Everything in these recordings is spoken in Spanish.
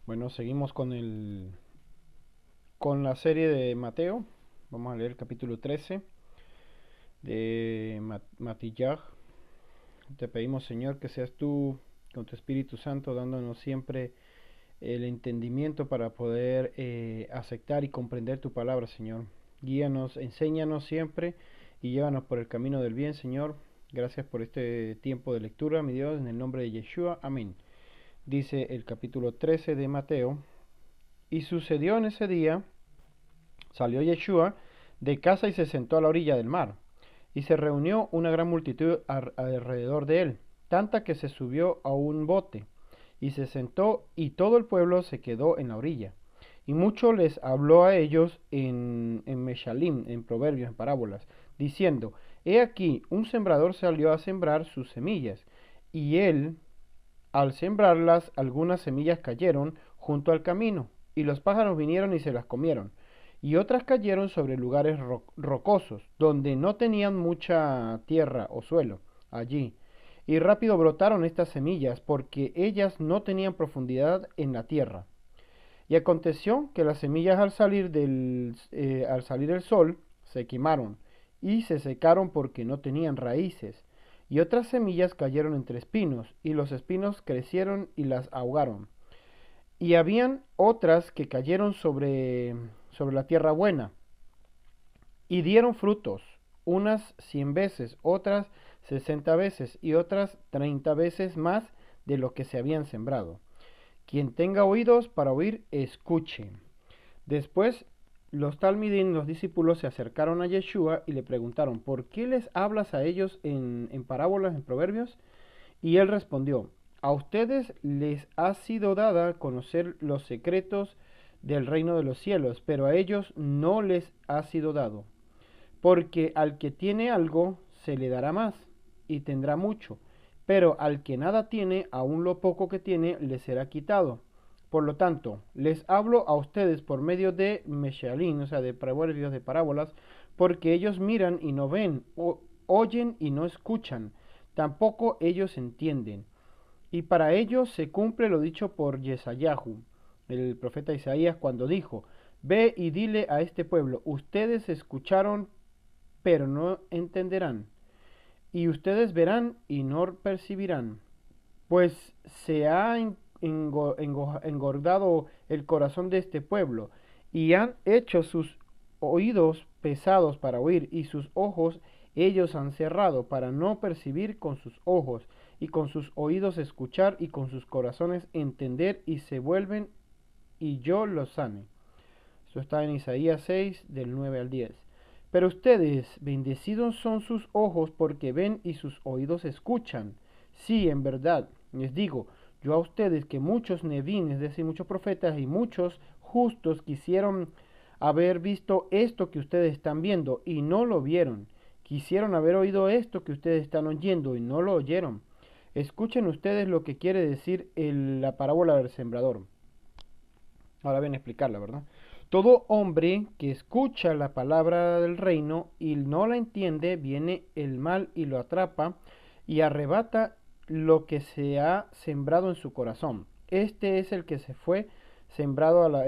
Bueno, seguimos con la serie de Mateo. Vamos a leer el capítulo 13 de Matillag. Te pedimos, Señor, que seas tú con tu Espíritu Santo dándonos siempre el entendimiento para poder aceptar y comprender tu palabra, Señor. Guíanos, enséñanos siempre y llévanos por el camino del bien, Señor. Gracias por este tiempo de lectura, mi Dios, en el nombre de Yeshua. Amén. Dice el capítulo 13 de Mateo. Y sucedió en ese día, salió Yeshua de casa y se sentó a la orilla del mar. Y se reunió una gran multitud alrededor de él, tanta que se subió a un bote, y se sentó, y todo el pueblo se quedó en la orilla. Y mucho les habló a ellos en Meshalim, en proverbios, en parábolas, diciendo, He aquí, un sembrador salió a sembrar sus semillas, y él, al sembrarlas, algunas semillas cayeron junto al camino, y los pájaros vinieron y se las comieron. Y otras cayeron sobre lugares rocosos, donde no tenían mucha tierra o suelo allí. Y rápido brotaron estas semillas, porque ellas no tenían profundidad en la tierra. Y aconteció que las semillas al salir el sol se quemaron y se secaron porque no tenían raíces. Y otras semillas cayeron entre espinos, y los espinos crecieron y las ahogaron. Y habían otras que cayeron sobre la tierra buena, y dieron frutos, unas 100 veces, otras 60 veces, y otras 30 veces más de lo que se habían sembrado. Quien tenga oídos para oír, escuche. Después los talmidín, los discípulos, se acercaron a Yeshua y le preguntaron, ¿por qué les hablas a ellos en parábolas, en proverbios? Y él respondió, a ustedes les ha sido dada conocer los secretos del reino de los cielos, pero a ellos no les ha sido dado. Porque al que tiene algo, se le dará más, y tendrá mucho, pero al que nada tiene, aun lo poco que tiene, le será quitado. Por lo tanto, les hablo a ustedes por medio de Meshalín, o sea, de proverbios, de parábolas, porque ellos miran y no ven, oyen y no escuchan, tampoco ellos entienden. Y para ellos se cumple lo dicho por Yesayahu, el profeta Isaías, cuando dijo, Ve y dile a este pueblo, ustedes escucharon, pero no entenderán, y ustedes verán y no percibirán, pues se ha engordado el corazón de este pueblo, y han hecho sus oídos pesados para oír, y sus ojos ellos han cerrado para no percibir con sus ojos, y con sus oídos escuchar, y con sus corazones entender, y se vuelven, y yo los sane. Esto está en Isaías 6, del 9 al 10. Pero ustedes, bendecidos son sus ojos porque ven y sus oídos escuchan. Sí, en verdad, les digo, yo a ustedes que muchos nevín, es decir, muchos profetas y muchos justos quisieron haber visto esto que ustedes están viendo y no lo vieron. Quisieron haber oído esto que ustedes están oyendo y no lo oyeron. Escuchen ustedes lo que quiere decir la parábola del sembrador. Ahora bien, explicarla, ¿verdad? Todo hombre que escucha la palabra del reino y no la entiende, viene el mal y lo atrapa y arrebata lo que se ha sembrado en su corazón. Este es el que fue sembrado a la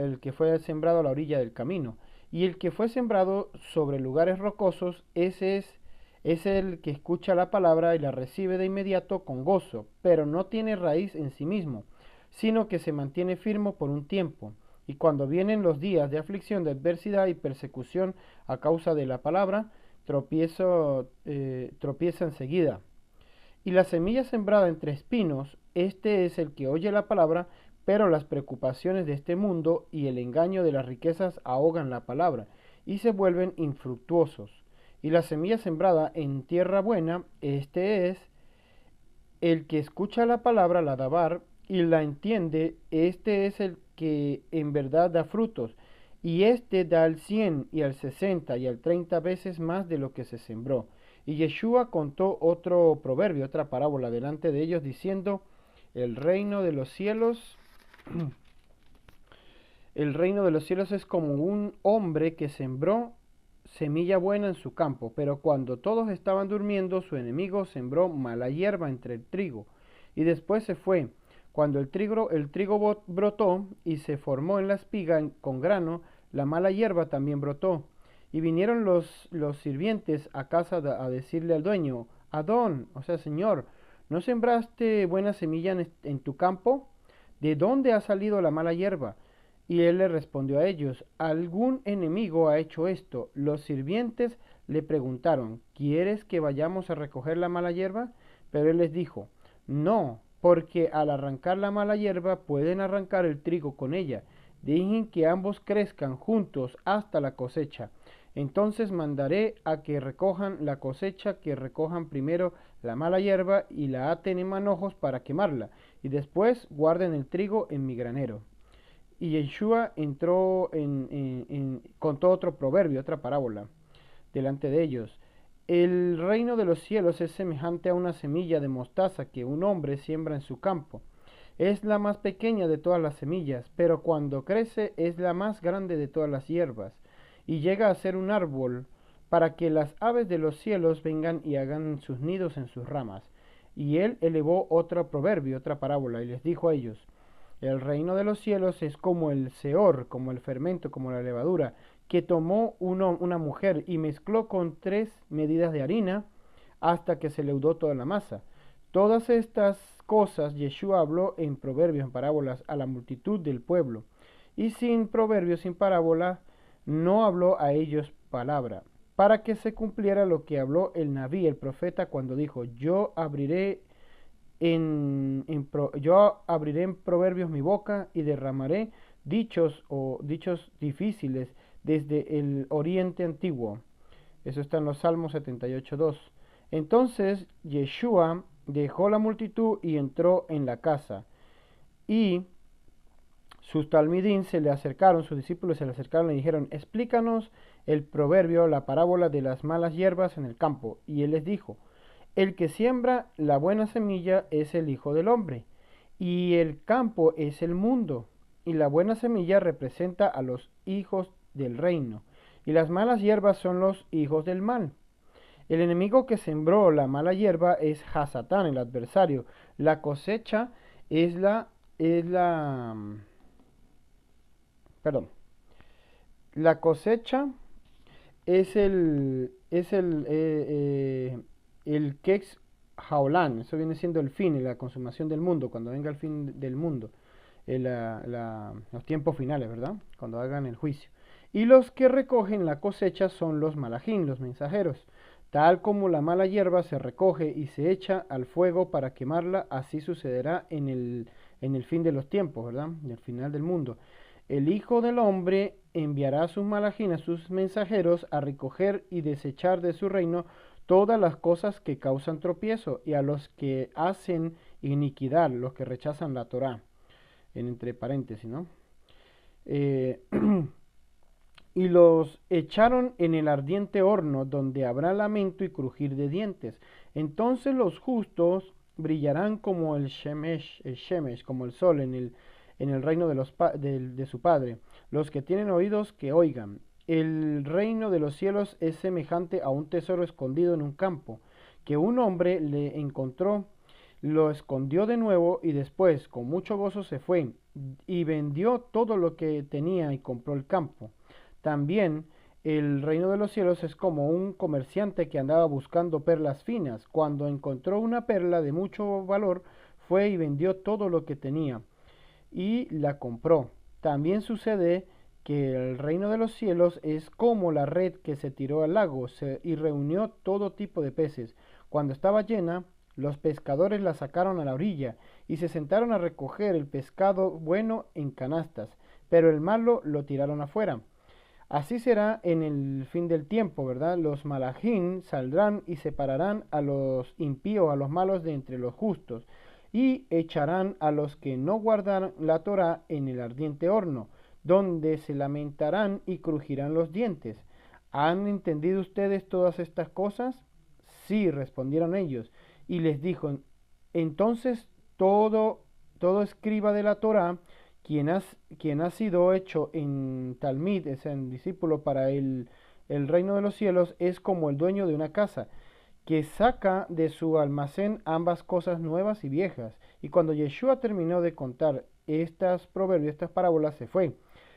orilla del camino. Y el que fue sembrado sobre lugares rocosos, es el que escucha la palabra y la recibe de inmediato con gozo, pero no tiene raíz en sí mismo, sino que se mantiene firme por un tiempo. Y cuando vienen los días de aflicción, de adversidad y persecución a causa de la palabra, tropieza enseguida. Y la semilla sembrada entre espinos, este es el que oye la palabra, pero las preocupaciones de este mundo y el engaño de las riquezas ahogan la palabra y se vuelven infructuosos. Y la semilla sembrada en tierra buena, este es el que escucha la palabra, la dabar, y la entiende, este es el que en verdad da frutos, y este da al 100 y al 60 y al 30 veces más de lo que se sembró. Y Yeshua contó otro proverbio, otra parábola delante de ellos, diciendo, el reino de los cielos, el reino de los cielos es como un hombre que sembró semilla buena en su campo, pero cuando todos estaban durmiendo, su enemigo sembró mala hierba entre el trigo, y después se fue. Cuando el trigo brotó y se formó en la espiga con grano, la mala hierba también brotó. Y vinieron los sirvientes a casa a decirle al dueño, Adón, o sea, señor, ¿no sembraste buena semilla en tu campo? ¿De dónde ha salido la mala hierba? Y él le respondió a ellos, algún enemigo ha hecho esto. Los sirvientes le preguntaron, ¿quieres que vayamos a recoger la mala hierba? Pero él les dijo, no, porque al arrancar la mala hierba pueden arrancar el trigo con ella. Dejen que ambos crezcan juntos hasta la cosecha. Entonces mandaré a que recojan la cosecha, que recojan primero la mala hierba y la aten en manojos para quemarla, y después guarden el trigo en mi granero. Y Yeshua entró contó otro proverbio, otra parábola, delante de ellos. El reino de los cielos es semejante a una semilla de mostaza que un hombre siembra en su campo. Es la más pequeña de todas las semillas, pero cuando crece es la más grande de todas las hierbas, y llega a ser un árbol para que las aves de los cielos vengan y hagan sus nidos en sus ramas. Y él elevó otro proverbio, otra parábola, y les dijo a ellos, el reino de los cielos es como el seor, como el fermento, como la levadura, que tomó una mujer y mezcló con 3 medidas de harina hasta que se leudó toda la masa. Todas estas cosas Yeshua habló en proverbios, en parábolas, a la multitud del pueblo. Y sin proverbios, sin parábolas, no habló a ellos palabra, para que se cumpliera lo que habló el Nabí, el profeta, cuando dijo, yo abriré en proverbios mi boca y derramaré dichos difíciles desde el oriente antiguo. Eso está en los Salmos 78:2. Entonces Yeshua dejó la multitud y entró en la casa. Y sus talmidín se le acercaron, sus discípulos se le acercaron y le dijeron, explícanos el proverbio, la parábola de las malas hierbas en el campo. Y él les dijo, el que siembra la buena semilla es el Hijo del Hombre, y el campo es el mundo, y la buena semilla representa a los hijos del reino, y las malas hierbas son los hijos del mal. El enemigo que sembró la mala hierba es Hasatán, el adversario. La cosecha perdón, la cosecha el Kex Jaolán, eso viene siendo el fin y la consumación del mundo, cuando venga el fin del mundo, los tiempos finales, ¿verdad? Cuando hagan el juicio. Y los que recogen la cosecha son los malajín, los mensajeros. Tal como la mala hierba se recoge y se echa al fuego para quemarla, así sucederá en el fin de los tiempos, ¿verdad? En el final del mundo. El Hijo del Hombre enviará a sus malajín, a sus mensajeros, a recoger y desechar de su reino todas las cosas que causan tropiezo y a los que hacen iniquidad, los que rechazan la Torá, entre paréntesis, ¿no? Y los echaron en el ardiente horno, donde habrá lamento y crujir de dientes. Entonces los justos brillarán como el shemesh, como el sol en el reino de su Padre. Los que tienen oídos, que oigan. El reino de los cielos es semejante a un tesoro escondido en un campo, que un hombre le encontró, lo escondió de nuevo y después, con mucho gozo, se fue y vendió todo lo que tenía y compró el campo. También el reino de los cielos es como un comerciante que andaba buscando perlas finas. Cuando encontró una perla de mucho valor, fue y vendió todo lo que tenía y la compró. También sucede que el reino de los cielos es como la red que se tiró al lago y reunió todo tipo de peces. Cuando estaba llena, los pescadores la sacaron a la orilla y se sentaron a recoger el pescado bueno en canastas, pero el malo lo tiraron afuera. Así será en el fin del tiempo, ¿verdad? Los malajín saldrán y separarán a los impíos, a los malos de entre los justos, y echarán a los que no guardaran la Torá en el ardiente horno, donde se lamentarán y crujirán los dientes. ¿Han entendido ustedes todas estas cosas? Sí, respondieron ellos, y les dijo, entonces todo escriba de la Torá, quien ha sido hecho en Talmid, es en discípulo para el reino de los cielos, es como el dueño de una casa, que saca de su almacén ambas cosas nuevas y viejas. Y cuando Yeshua terminó de contar estas proverbios, estas parábolas, se fue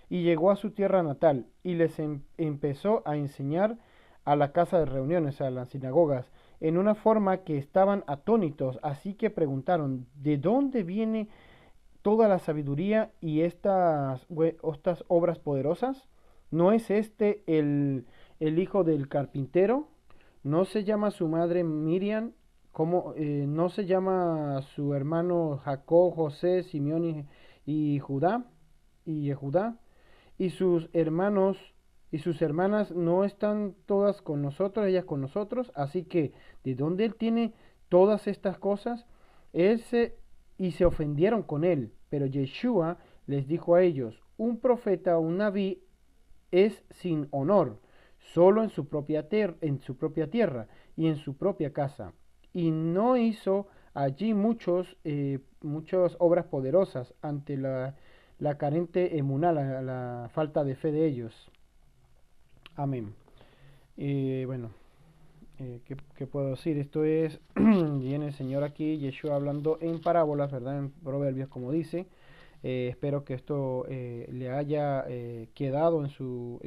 y llegó a su tierra natal y les empezó a enseñar a la casa de reuniones, a las sinagogas, en una forma que estaban atónitos, así que preguntaron, ¿de dónde viene toda la sabiduría y estas obras poderosas? ¿No es este el hijo del carpintero? ¿No se llama su madre Miriam? ¿Cómo, no se llama su hermano Jacob, José, Simeón y Judá? ¿Y Judá? ¿Y sus hermanos y sus hermanas no están todas con nosotros, ellas con nosotros? Así que, ¿de dónde él tiene todas estas cosas? Él se, y se ofendieron con él. Pero Yeshua les dijo a ellos, un profeta o un naví es sin honor, solo en su propia tierra y en su propia casa. Y no hizo allí muchas obras poderosas ante la carente emuná, la falta de fe de ellos. Amén. Bueno, ¿qué puedo decir? Esto es, viene el Señor aquí, Yeshua hablando en parábolas, ¿verdad? En proverbios, como dice. Espero que esto le haya quedado en su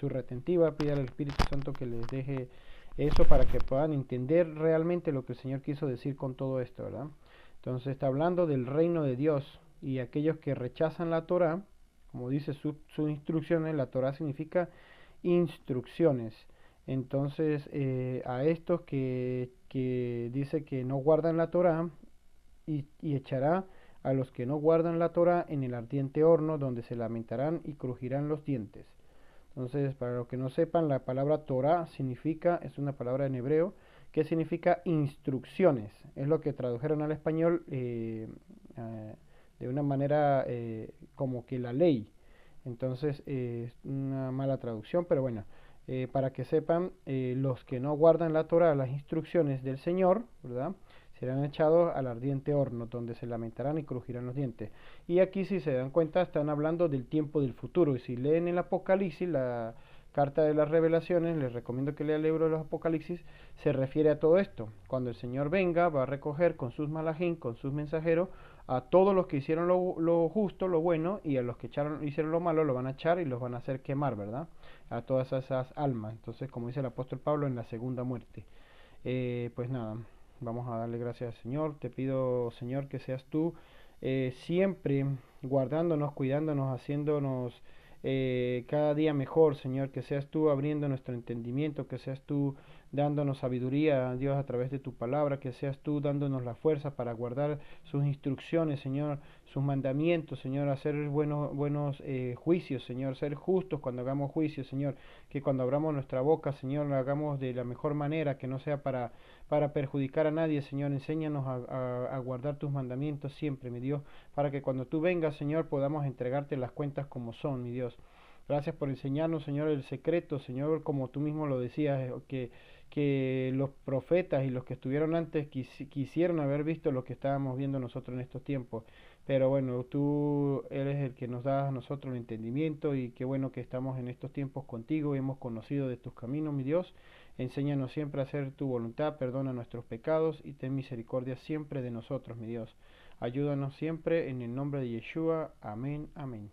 retentiva. Pida al Espíritu Santo que les deje eso para que puedan entender realmente lo que el Señor quiso decir con todo esto, ¿verdad? Entonces está hablando del reino de Dios y aquellos que rechazan la Torah, como dice sus instrucciones, la Torah significa instrucciones. Entonces a estos que dice que no guardan la Torah y echará a los que no guardan la Torah en el ardiente horno, donde se lamentarán y crujirán los dientes. Entonces, para los que no sepan, la palabra Torah es una palabra en hebreo que significa instrucciones. Es lo que tradujeron al español de una manera como que la ley. Entonces, es una mala traducción, pero bueno, para que sepan, los que no guardan la Torah, las instrucciones del Señor, ¿verdad? Serán echados al ardiente horno, donde se lamentarán y crujirán los dientes. Y aquí, si se dan cuenta, están hablando del tiempo del futuro. Y si leen el Apocalipsis, la carta de las revelaciones, les recomiendo que lean el libro de los Apocalipsis, se refiere a todo esto. Cuando el Señor venga, va a recoger con sus malajín, con sus mensajeros, a todos los que hicieron lo justo, lo bueno, y a los que hicieron lo malo, lo van a echar y los van a hacer quemar, ¿verdad? A todas esas almas. Entonces, como dice el apóstol Pablo, en la segunda muerte. Pues nada, vamos a darle gracias al Señor. Te pido, Señor, que seas tú siempre guardándonos, cuidándonos, haciéndonos cada día mejor, Señor. Que seas tú abriendo nuestro entendimiento, que seas tú dándonos sabiduría, Dios, a través de tu palabra, que seas tú dándonos la fuerza para guardar sus instrucciones, Señor, sus mandamientos, Señor, hacer buenos juicios, Señor, ser justos cuando hagamos juicios, Señor, que cuando abramos nuestra boca, Señor, lo hagamos de la mejor manera, que no sea para perjudicar a nadie, Señor. Enséñanos a guardar tus mandamientos siempre, mi Dios, para que cuando tú vengas, Señor, podamos entregarte las cuentas como son, mi Dios. Gracias por enseñarnos, Señor, el secreto, Señor, como tú mismo lo decías, que los profetas y los que estuvieron antes quisieron haber visto lo que estábamos viendo nosotros en estos tiempos. Pero bueno, tú eres el que nos da a nosotros el entendimiento y qué bueno que estamos en estos tiempos contigo y hemos conocido de tus caminos, mi Dios. Enséñanos siempre a hacer tu voluntad, perdona nuestros pecados y ten misericordia siempre de nosotros, mi Dios. Ayúdanos siempre en el nombre de Yeshua. Amén, amén.